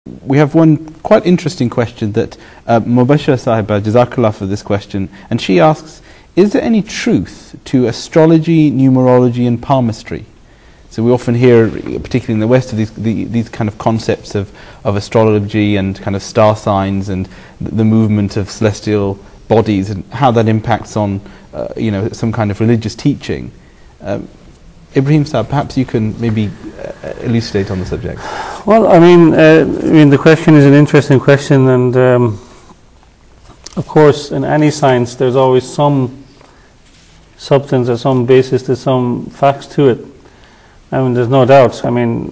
We have one quite interesting question that Mubashira Sahiba, Jazakallah for this question, and she asks, is there any truth to astrology, numerology and palmistry? So we often hear, particularly in the West, of these kind of concepts of astrology and kind of star signs and the movement of celestial bodies and how that impacts on some kind of religious teaching. Ibrahim Saab, perhaps you can maybe elucidate on the subject. Well, I mean, the question is an interesting question, and of course, in any science, there's always some substance or some basis to some facts to it. I mean, there's no doubt. I mean,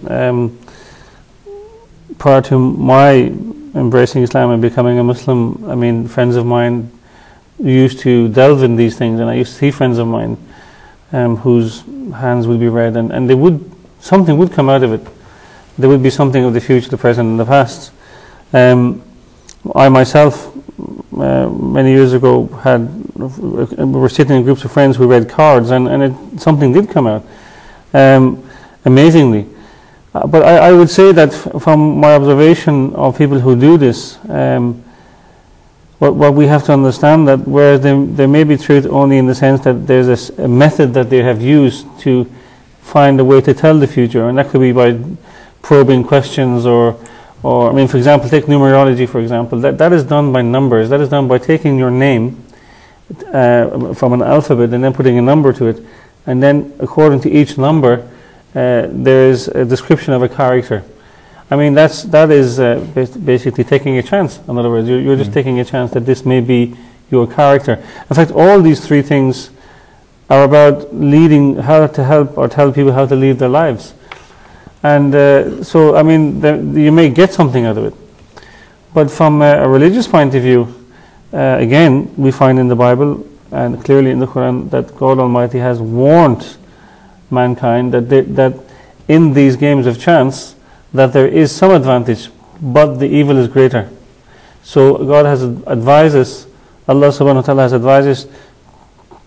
prior to my embracing Islam and becoming a Muslim, I mean, friends of mine used to delve in these things, and I used to see friends of mine whose hands would be read, and something would come out of it. There would be something of the future, the present, and the past. I myself, many years ago, we were sitting in groups of friends who read cards, and something did come out, amazingly. But I would say that from my observation of people who do this, what we have to understand, that whereas there may be truth only in the sense that there's a method that they have used to find a way to tell the future, and that could be by probing questions or I mean, for example, take numerology, for example. That is done by numbers. That is done by taking your name from an alphabet and then putting a number to it, and then according to each number there is a description of a character. I mean, that is basically taking a chance. In other words, you're just taking a chance that this may be your character. In fact, all these three things are about how to help or tell people how to lead their lives. And so, I mean, you may get something out of it. But from a religious point of view, again, we find in the Bible and clearly in the Quran that God Almighty has warned mankind that in these games of chance, that there is some advantage, but the evil is greater. So God has advised us, Allah subhanahu wa ta'ala has advised us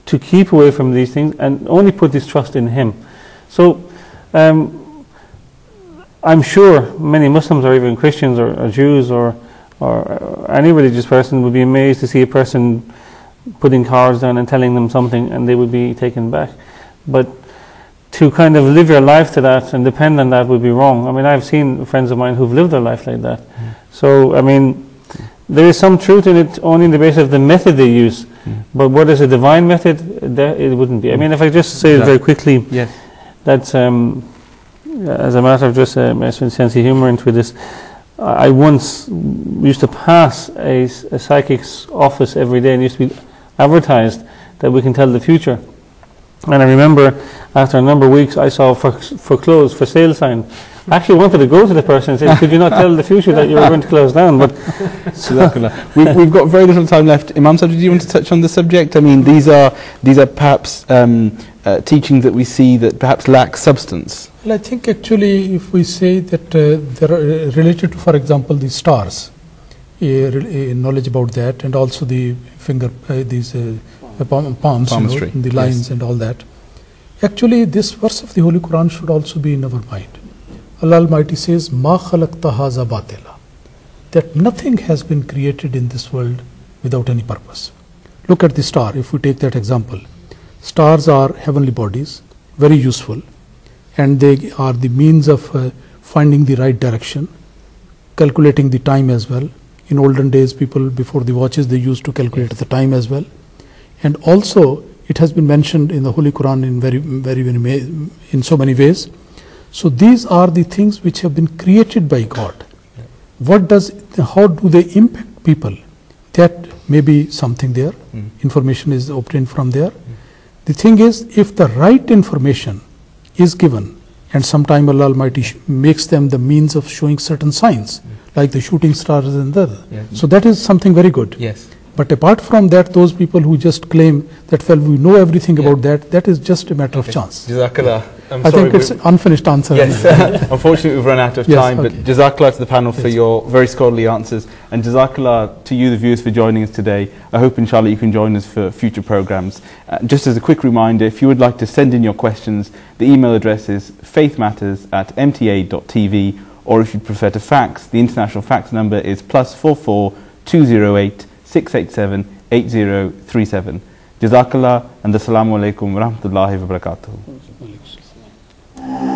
to keep away from these things and only put this trust in Him. So I'm sure many Muslims or even Christians or Jews or any religious person would be amazed to see a person putting cards down and telling them something, and they would be taken back. But to kind of live your life to that and depend on that would be wrong. I mean, I've seen friends of mine who've lived their life like that. So, I mean, there is some truth in it only in the basis of the method they use. But what is a divine method? It wouldn't be. I mean, if I just say it very quickly, that as a matter of just a sense of humour into this, I once used to pass a psychic's office every day, and it used to be advertised that we can tell the future. And I remember after a number of weeks I saw for close, for sale sign. I actually wanted to go to the person and say, could you not tell the future that you were going to close down? But we've got very little time left. Imam Saab, do you want to touch on the subject? I mean, these are perhaps teachings that we see that perhaps lack substance. Well, I think actually if we say that they are related to, for example, the stars, knowledge about that, and also the palms, the lines and all that. Actually, this verse of the Holy Quran should also be in our mind. Allah Almighty says, "Ma khalaqta haza batila," that nothing has been created in this world without any purpose. Look at the star. If we take that example, stars are heavenly bodies, very useful, and they are the means of finding the right direction, calculating the time as well. In olden days, people before the watches, they used to calculate the time as well. And also, it has been mentioned in the Holy Quran in so many ways. So these are the things which have been created by God. How do they impact people? That may be something there. Information is obtained from there. The thing is, if the right information is given, and sometime Allah Almighty makes them the means of showing certain signs, like the shooting stars and the other. So that is something very good. But apart from that, those people who just claim that, well, we know everything about that is just a matter of chance. Jazakallah. I think it's an unfinished answer. Yes, unfortunately we've run out of time, but Jazakallah to the panel for your very scholarly answers, and Jazakallah to you, the viewers, for joining us today. I hope, inshallah, you can join us for future programs. Just as a quick reminder, if you would like to send in your questions, the email address is faithmatters@mta.tv, or if you prefer to fax, the international fax number is +44 208 687 8037. Jazakallah and Assalamu alaikum wa rahmatullahi wa barakatuh.